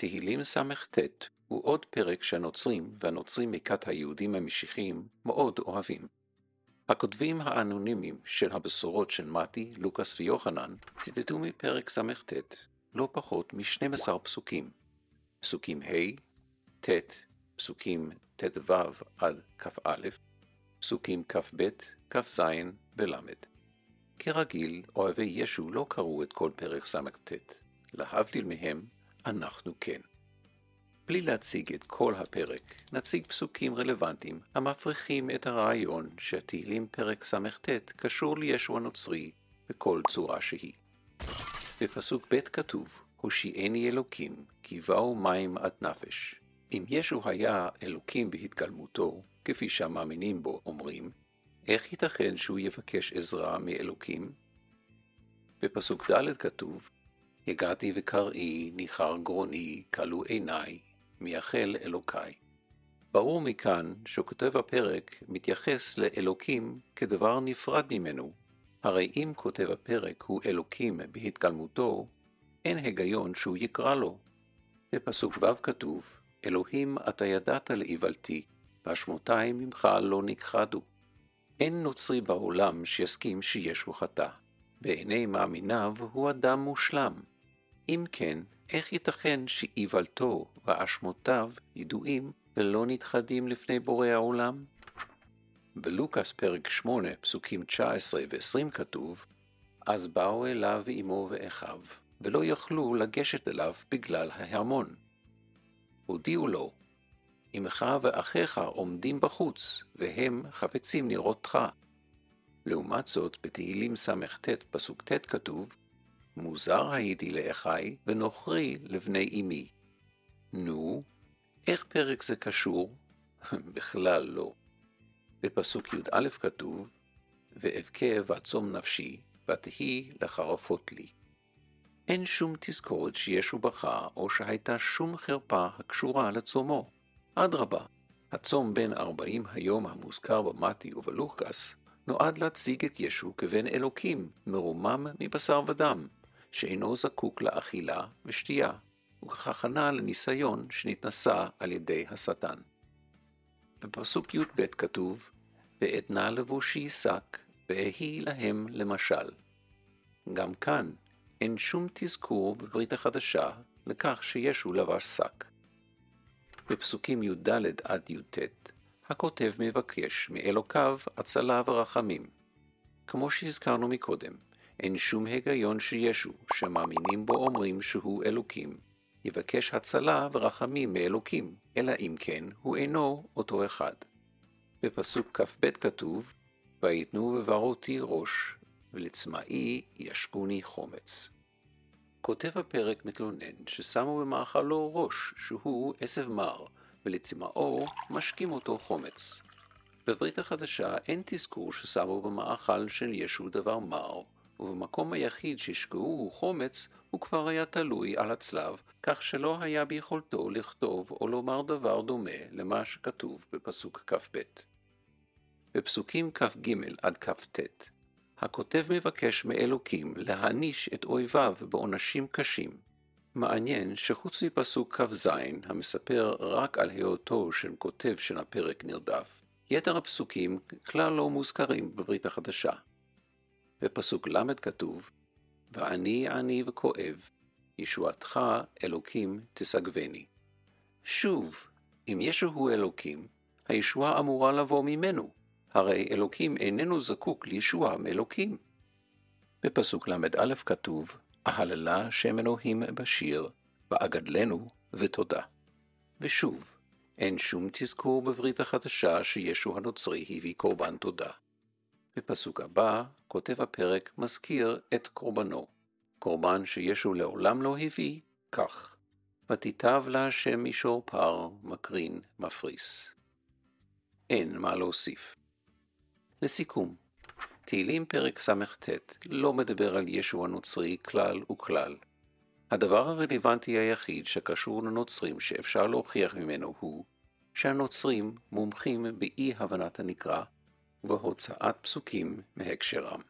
תהילים ס"ט הוא עוד פרק שהנוצרים והנוצרים מכת היהודים המשיחיים מאוד אוהבים. הכותבים האנונימיים של הבשורות של מתי, לוקאס ויוחנן ציטטו מפרק ס"ט לא פחות מ-12 פסוקים. פסוקים ה', ט', פסוקים ט"ו עד כ"א, פסוקים כ"ב, כ"ז ול'. כרגיל, אוהבי ישו לא קראו את כל פרק ס"ט. להבדיל מהם, אנחנו כן. בלי להציג את כל הפרק, נציג פסוקים רלוונטיים המפריכים את הרעיון שהתהילים פרק ס"ט קשור לישו הנוצרי בכל צורה שהיא. בפסוק ב' כתוב, הושיעני אלוקים, כי באו מים עד נפש. אם ישו היה אלוקים בהתגלמותו, כפי שהמאמינים בו אומרים, איך ייתכן שהוא יבקש עזרה מאלוקים? בפסוק ד' כתוב, הגעתי וקראי, ניחר גרוני, כלו עיניי, מייחל אלוקיי. ברור מכאן שכותב הפרק מתייחס לאלוקים כדבר נפרד ממנו. הרי אם כותב הפרק הוא אלוקים בהתגלמותו, אין היגיון שהוא יקרא לו. בפסוק ו' כתוב, אלוהים אתה ידעת לאיוולתי, והשמותיי ממך לא נכחדו. אין נוצרי בעולם שיסכים שישו חטא. בעיני מאמיניו הוא אדם מושלם. אם כן, איך ייתכן שאיוולתו ואשמותיו ידועים ולא נתחדים לפני בורא העולם? בלוקאס פרק 8, פסוקים 19 ו-20 כתוב, אז באו אליו אמו ואחיו, ולא יכלו לגשת אליו בגלל ההמון. הודיעו לו, אמך ואחיך עומדים בחוץ, והם חפצים לראותך. לעומת זאת, בתהילים ס"ט פסוק ט' כתוב, מוזר הייתי לאחי ונוכרי לבני אמי. נו, איך פרק זה קשור? בכלל לא. בפסוק י"א כתוב, ואבכה ועצום נפשי, ותהי לחרפות לי. אין שום תזכורת שישו בכה, או שהייתה שום חרפה הקשורה לצומו. אדרבה, הצום בין 40 היום המוזכר במתי ובלוקאס, נועד להציג את ישו כבן אלוקים, מרומם מבשר ודם, שאינו זקוק לאכילה ושתייה, וכהכנה לניסיון שנתנסה על ידי השטן. בפסוק י"ב כתוב, ואתנה לבושי שק, ואהי להם למשל. גם כאן אין שום תזכור בברית החדשה לכך שישו לבש שק. בפסוקים י"ד עד י"ט, הכותב מבקש מאלוקיו הצלה ורחמים. כמו שהזכרנו מקודם, אין שום היגיון שישו, שמאמינים בו אומרים שהוא אלוקים, יבקש הצלה ורחמים מאלוקים, אלא אם כן הוא אינו אותו אחד. בפסוק כ"ב כתוב, ויתנו בברותי ראש, ולצמאי ישקוני חומץ. כותב הפרק מתלונן ששמו במאכלו ראש, שהוא עשב מר, ולצמאו משקים אותו חומץ. בברית החדשה אין תזכור ששמו במאכל של ישו דבר מר, ובמקום היחיד שהשקעו חומץ הוא כבר היה תלוי על הצלב, כך שלא היה ביכולתו לכתוב או לומר דבר דומה למה שכתוב בפסוק כ"ב. בפסוקים כ"ג עד כ"ט, הכותב מבקש מאלוקים להעניש את אויביו בעונשים קשים. מעניין שחוץ מפסוק כ"ז המספר רק על היותו של כותב של הפרק נרדף, יתר הפסוקים כלל לא מוזכרים בברית החדשה. בפסוק ל' כתוב, ואני עני וכואב, ישועתך אלוקים תסגבני. שוב, אם ישו הוא אלוקים, הישועה אמורה לבוא ממנו, הרי אלוקים איננו זקוק לישועה מאלוקים. בפסוק ל"א כתוב, אהללה שם אלוהים בשיר, ואגדלנו ותודה. ושוב, אין שום תזכור בברית החדשה שישו הנוצרי הביא קורבן תודה. בפסוק הבא, כותב הפרק מזכיר את קורבנו. קורבן שישו לעולם לא הביא, כך. ותיטב להשם מישור פר, מקרין, מפריס. אין מה להוסיף. לסיכום, תהילים פרק ס"ט לא מדבר על ישו הנוצרי כלל וכלל. הדבר הרלוונטי היחיד שקשור לנוצרים שאפשר להוכיח ממנו הוא שהנוצרים מומחים באי הבנת הנקרא ובהוצאת פסוקים מהקשרם.